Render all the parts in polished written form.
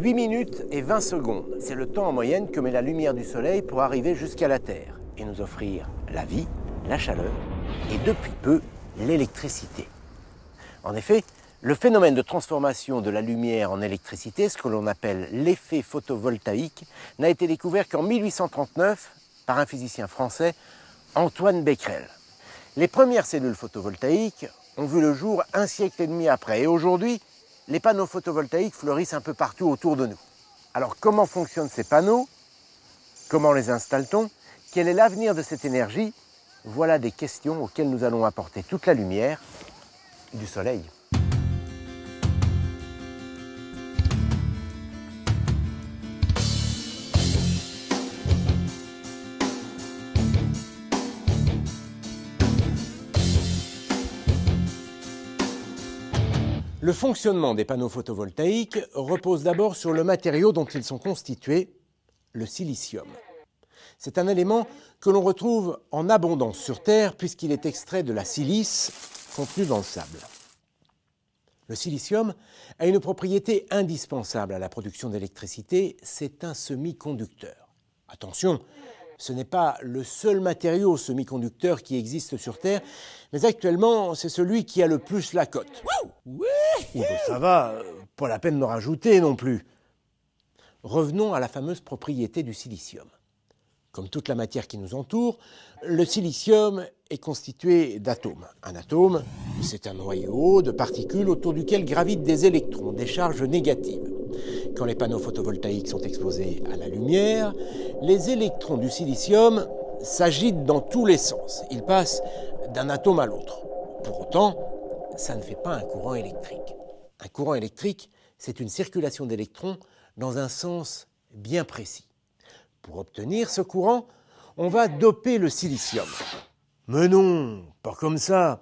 8 minutes et 20 secondes, c'est le temps en moyenne que met la lumière du soleil pour arriver jusqu'à la Terre et nous offrir la vie, la chaleur et depuis peu l'électricité. En effet, le phénomène de transformation de la lumière en électricité, ce que l'on appelle l'effet photovoltaïque, n'a été découvert qu'en 1839 par un physicien français, Antoine Becquerel. Les premières cellules photovoltaïques ont vu le jour un siècle et demi après et aujourd'hui, les panneaux photovoltaïques fleurissent un peu partout autour de nous. Alors comment fonctionnent ces panneaux? Comment les installe-t-on? Quel est l'avenir de cette énergie? Voilà des questions auxquelles nous allons apporter toute la lumière du soleil. Le fonctionnement des panneaux photovoltaïques repose d'abord sur le matériau dont ils sont constitués, le silicium. C'est un élément que l'on retrouve en abondance sur Terre puisqu'il est extrait de la silice contenue dans le sable. Le silicium a une propriété indispensable à la production d'électricité, c'est un semi-conducteur. Attention, ce n'est pas le seul matériau semi-conducteur qui existe sur Terre, mais actuellement, c'est celui qui a le plus la cote. Ça va, pas la peine d'en rajouter non plus. Revenons à la fameuse propriété du silicium. Comme toute la matière qui nous entoure, le silicium est constitué d'atomes. Un atome, c'est un noyau de particules autour duquel gravitent des électrons, des charges négatives. Quand les panneaux photovoltaïques sont exposés à la lumière, les électrons du silicium s'agitent dans tous les sens. Ils passent d'un atome à l'autre. Pour autant, ça ne fait pas un courant électrique. Un courant électrique, c'est une circulation d'électrons dans un sens bien précis. Pour obtenir ce courant, on va doper le silicium. Mais non, pas comme ça.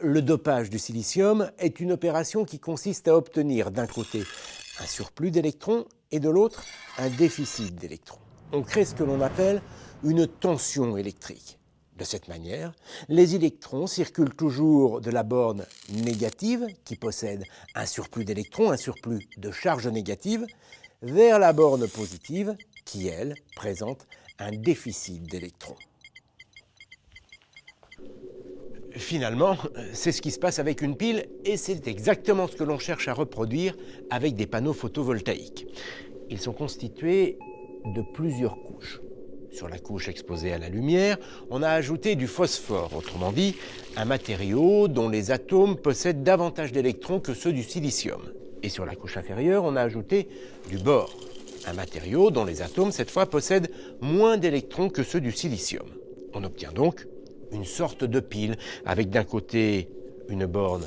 Le dopage du silicium est une opération qui consiste à obtenir d'un côté un surplus d'électrons et de l'autre un déficit d'électrons. On crée ce que l'on appelle une tension électrique. De cette manière, les électrons circulent toujours de la borne négative, qui possède un surplus d'électrons, un surplus de charge négative, vers la borne positive, qui, elle, présente un déficit d'électrons. Finalement, c'est ce qui se passe avec une pile et c'est exactement ce que l'on cherche à reproduire avec des panneaux photovoltaïques. Ils sont constitués de plusieurs couches. Sur la couche exposée à la lumière, on a ajouté du phosphore, autrement dit, un matériau dont les atomes possèdent davantage d'électrons que ceux du silicium. Et sur la couche inférieure, on a ajouté du bore, un matériau dont les atomes, cette fois, possèdent moins d'électrons que ceux du silicium. On obtient donc une sorte de pile, avec d'un côté une borne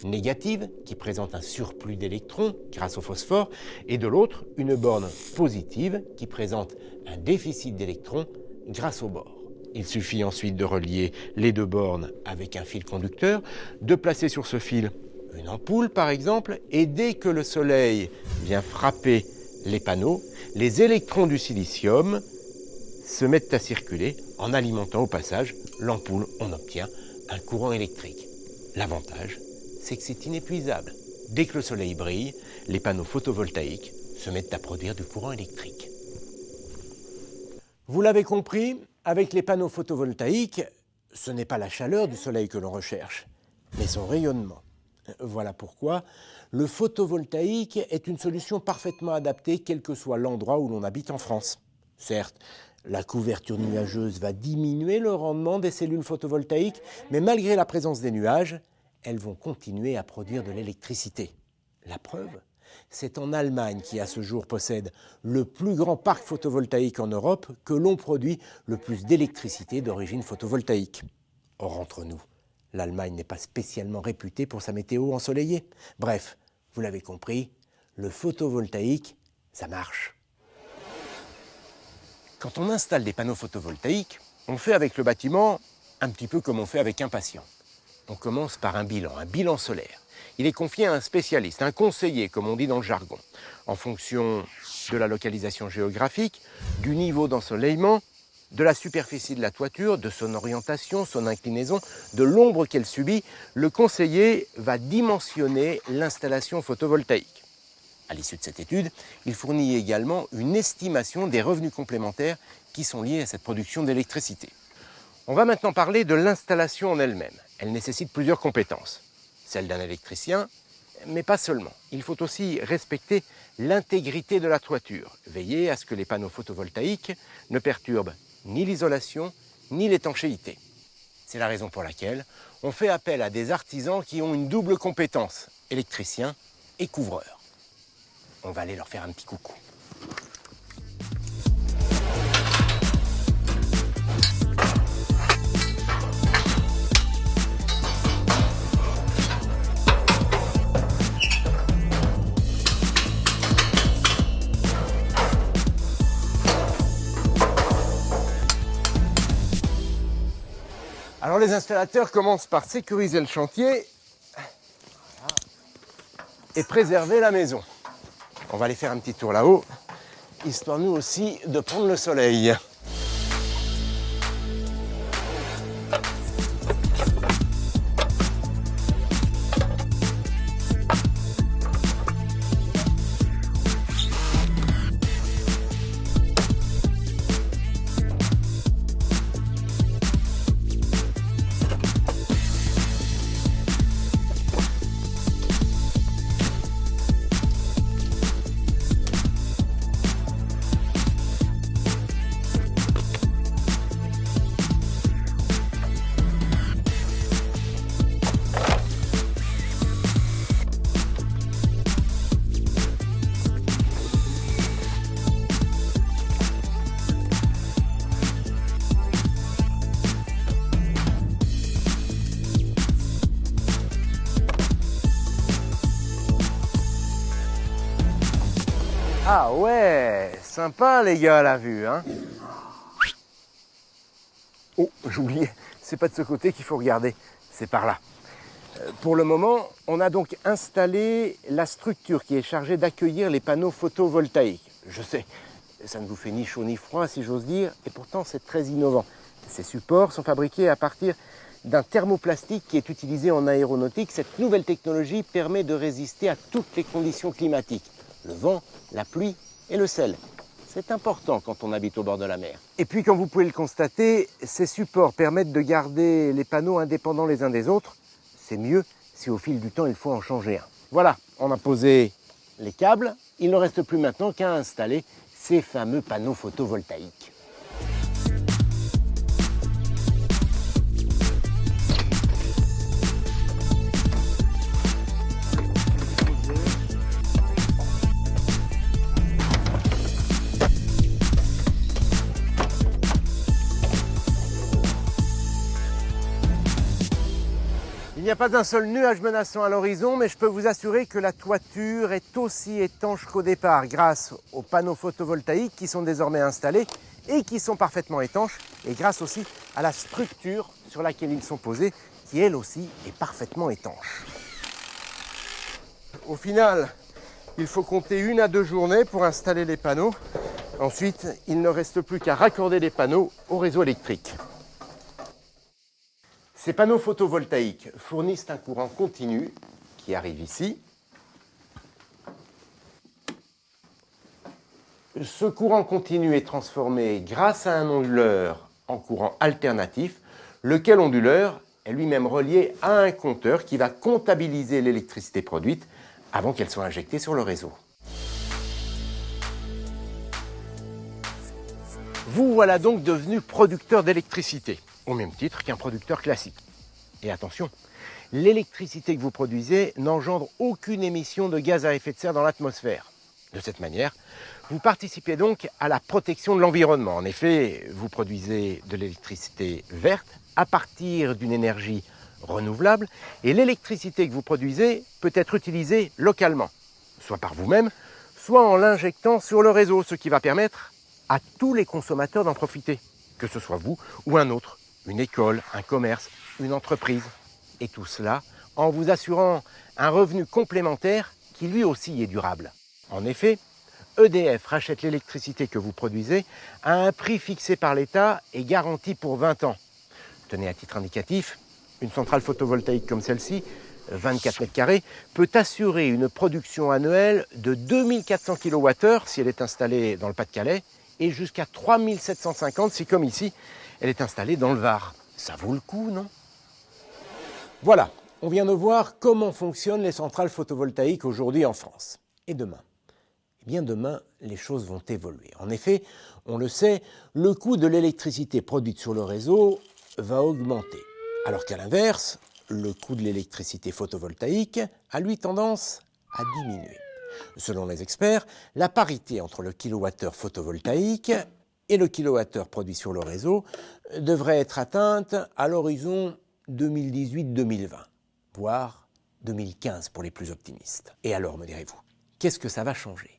négative qui présente un surplus d'électrons grâce au phosphore, et de l'autre une borne positive qui présente un déficit d'électrons grâce au bore. Il suffit ensuite de relier les deux bornes avec un fil conducteur, de placer sur ce fil une ampoule par exemple, et dès que le soleil vient frapper les panneaux, les électrons du silicium se mettent à circuler en alimentant au passage l'ampoule. On obtient un courant électrique. L'avantage, c'est que c'est inépuisable. Dès que le soleil brille, les panneaux photovoltaïques se mettent à produire du courant électrique. Vous l'avez compris, avec les panneaux photovoltaïques, ce n'est pas la chaleur du soleil que l'on recherche, mais son rayonnement. Voilà pourquoi le photovoltaïque est une solution parfaitement adaptée quel que soit l'endroit où l'on habite en France. Certes, la couverture nuageuse va diminuer le rendement des cellules photovoltaïques, mais malgré la présence des nuages, elles vont continuer à produire de l'électricité. La preuve, c'est en Allemagne qui à ce jour possède le plus grand parc photovoltaïque en Europe que l'on produit le plus d'électricité d'origine photovoltaïque. Or, entre nous, l'Allemagne n'est pas spécialement réputée pour sa météo ensoleillée. Bref, vous l'avez compris, le photovoltaïque, ça marche. Quand on installe des panneaux photovoltaïques, on fait avec le bâtiment un petit peu comme on fait avec un patient. On commence par un bilan solaire. Il est confié à un spécialiste, un conseiller, comme on dit dans le jargon, en fonction de la localisation géographique, du niveau d'ensoleillement, de la superficie de la toiture, de son orientation, son inclinaison, de l'ombre qu'elle subit. Le conseiller va dimensionner l'installation photovoltaïque. À l'issue de cette étude, il fournit également une estimation des revenus complémentaires qui sont liés à cette production d'électricité. On va maintenant parler de l'installation en elle-même. Elle nécessite plusieurs compétences. Celle d'un électricien, mais pas seulement. Il faut aussi respecter l'intégrité de la toiture, veiller à ce que les panneaux photovoltaïques ne perturbent ni l'isolation ni l'étanchéité. C'est la raison pour laquelle on fait appel à des artisans qui ont une double compétence, électricien et couvreur. On va aller leur faire un petit coucou. Alors les installateurs commencent par sécuriser le chantier et préserver la maison. On va aller faire un petit tour là-haut, histoire nous aussi de prendre le soleil. Ah ouais, sympa les gars la vue, hein. Oh, j'oubliais, c'est pas de ce côté qu'il faut regarder, c'est par là. Pour le moment, on a donc installé la structure qui est chargée d'accueillir les panneaux photovoltaïques. Je sais, ça ne vous fait ni chaud ni froid si j'ose dire, et pourtant c'est très innovant. Ces supports sont fabriqués à partir d'un thermoplastique qui est utilisé en aéronautique. Cette nouvelle technologie permet de résister à toutes les conditions climatiques. Le vent, la pluie et le sel. C'est important quand on habite au bord de la mer. Et puis, comme vous pouvez le constater, ces supports permettent de garder les panneaux indépendants les uns des autres. C'est mieux si au fil du temps, il faut en changer un. Voilà, on a posé les câbles. Il ne reste plus maintenant qu'à installer ces fameux panneaux photovoltaïques. Il n'y a pas un seul nuage menaçant à l'horizon, mais je peux vous assurer que la toiture est aussi étanche qu'au départ grâce aux panneaux photovoltaïques qui sont désormais installés et qui sont parfaitement étanches, et grâce aussi à la structure sur laquelle ils sont posés qui elle aussi est parfaitement étanche. Au final, il faut compter 1 à 2 journées pour installer les panneaux. Ensuite, il ne reste plus qu'à raccorder les panneaux au réseau électrique. Ces panneaux photovoltaïques fournissent un courant continu qui arrive ici. Ce courant continu est transformé grâce à un onduleur en courant alternatif, lequel onduleur est lui-même relié à un compteur qui va comptabiliser l'électricité produite avant qu'elle soit injectée sur le réseau. Vous voilà donc devenu producteur d'électricité, au même titre qu'un producteur classique. Et attention, l'électricité que vous produisez n'engendre aucune émission de gaz à effet de serre dans l'atmosphère. De cette manière, vous participez donc à la protection de l'environnement. En effet, vous produisez de l'électricité verte à partir d'une énergie renouvelable et l'électricité que vous produisez peut être utilisée localement, soit par vous-même, soit en l'injectant sur le réseau, ce qui va permettre à tous les consommateurs d'en profiter, que ce soit vous ou un autre, une école, un commerce, une entreprise. Et tout cela en vous assurant un revenu complémentaire qui lui aussi est durable. En effet, EDF rachète l'électricité que vous produisez à un prix fixé par l'État et garanti pour 20 ans. Tenez à titre indicatif, une centrale photovoltaïque comme celle-ci 24 mètres carrés, peut assurer une production annuelle de 2400 kWh si elle est installée dans le Pas-de-Calais et jusqu'à 3750 si, comme ici, elle est installée dans le Var. Ça vaut le coup, non? Voilà, on vient de voir comment fonctionnent les centrales photovoltaïques aujourd'hui en France. Et demain? Eh bien demain, les choses vont évoluer. En effet, on le sait, le coût de l'électricité produite sur le réseau va augmenter. Alors qu'à l'inverse, le coût de l'électricité photovoltaïque a lui tendance à diminuer. Selon les experts, la parité entre le kilowattheure photovoltaïque et le kilowattheure produit sur le réseau devrait être atteinte à l'horizon 2018-2020, voire 2015 pour les plus optimistes. Et alors, me direz-vous, qu'est-ce que ça va changer?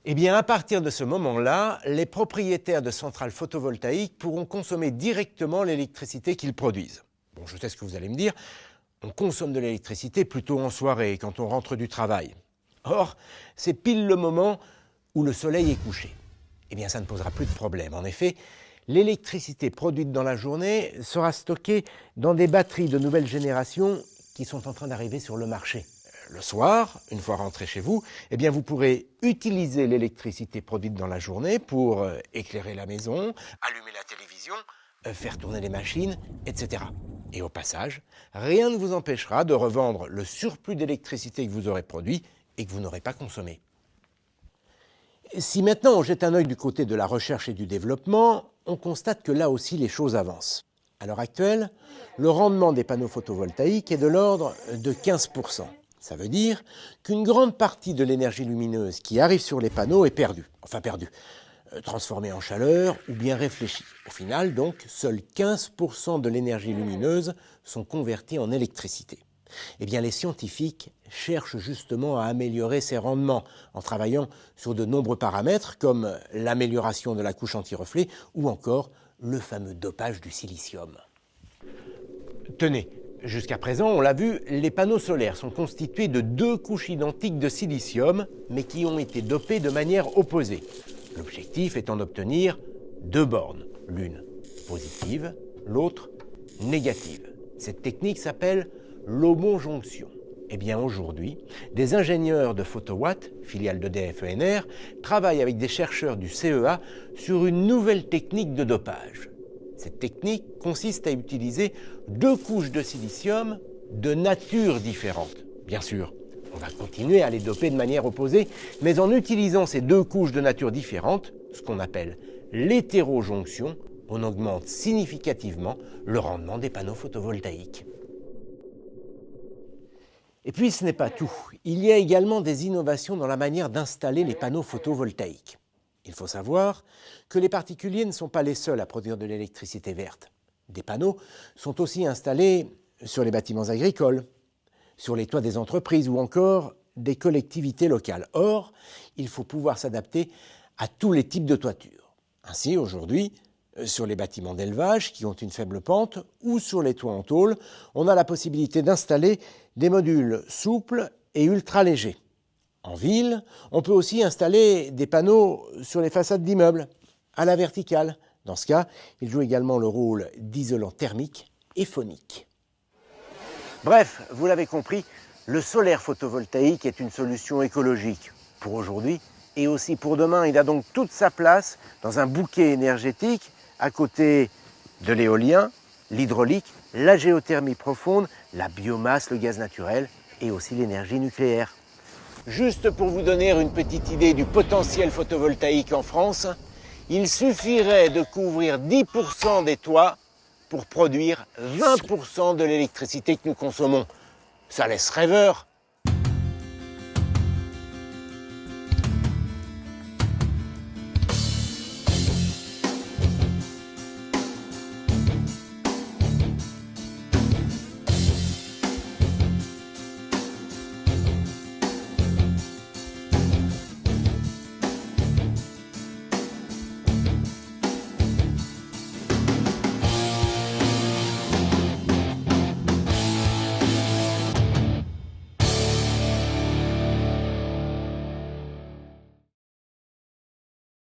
Eh bien, à partir de ce moment-là, les propriétaires de centrales photovoltaïques pourront consommer directement l'électricité qu'ils produisent. Bon, je sais ce que vous allez me dire, on consomme de l'électricité plutôt en soirée, quand on rentre du travail. Or, c'est pile le moment où le soleil est couché. Eh bien, ça ne posera plus de problème. En effet, l'électricité produite dans la journée sera stockée dans des batteries de nouvelle génération qui sont en train d'arriver sur le marché. Le soir, une fois rentré chez vous, eh bien vous pourrez utiliser l'électricité produite dans la journée pour éclairer la maison, allumer la télévision, faire tourner les machines, etc. Et au passage, rien ne vous empêchera de revendre le surplus d'électricité que vous aurez produit et que vous n'aurez pas consommé. Si maintenant on jette un œil du côté de la recherche et du développement, on constate que là aussi les choses avancent. À l'heure actuelle, le rendement des panneaux photovoltaïques est de l'ordre de 15%. Ça veut dire qu'une grande partie de l'énergie lumineuse qui arrive sur les panneaux est perdue. Enfin perdue, transformée en chaleur ou bien réfléchie. Au final, donc, seuls 15% de l'énergie lumineuse sont convertis en électricité. Eh bien, les scientifiques cherchent justement à améliorer ces rendements en travaillant sur de nombreux paramètres comme l'amélioration de la couche anti-reflet ou encore le fameux dopage du silicium. Tenez, jusqu'à présent, on l'a vu, les panneaux solaires sont constitués de 2 couches identiques de silicium, mais qui ont été dopées de manière opposée. L'objectif étant d'obtenir 2 bornes, l'une positive, l'autre négative. Cette technique s'appelle l'homojonction. Eh bien aujourd'hui, des ingénieurs de Photowatt, filiale d'EDF ENR, travaillent avec des chercheurs du CEA sur une nouvelle technique de dopage. Cette technique consiste à utiliser 2 couches de silicium de nature différente. Bien sûr, on va continuer à les doper de manière opposée, mais en utilisant ces 2 couches de nature différente, ce qu'on appelle l'hétérojonction, on augmente significativement le rendement des panneaux photovoltaïques. Et puis ce n'est pas tout. Il y a également des innovations dans la manière d'installer les panneaux photovoltaïques. Il faut savoir que les particuliers ne sont pas les seuls à produire de l'électricité verte. Des panneaux sont aussi installés sur les bâtiments agricoles, sur les toits des entreprises ou encore des collectivités locales. Or, il faut pouvoir s'adapter à tous les types de toitures. Ainsi, aujourd'hui, sur les bâtiments d'élevage qui ont une faible pente ou sur les toits en tôle, on a la possibilité d'installer des modules souples et ultra légers. En ville, on peut aussi installer des panneaux sur les façades d'immeubles, à la verticale. Dans ce cas, ils jouent également le rôle d'isolant thermique et phonique. Bref, vous l'avez compris, le solaire photovoltaïque est une solution écologique pour aujourd'hui et aussi pour demain. Il a donc toute sa place dans un bouquet énergétique à côté de l'éolien, l'hydraulique, la géothermie profonde, la biomasse, le gaz naturel et aussi l'énergie nucléaire. Juste pour vous donner une petite idée du potentiel photovoltaïque en France, il suffirait de couvrir 10% des toits pour produire 20% de l'électricité que nous consommons. Ça laisse rêveur,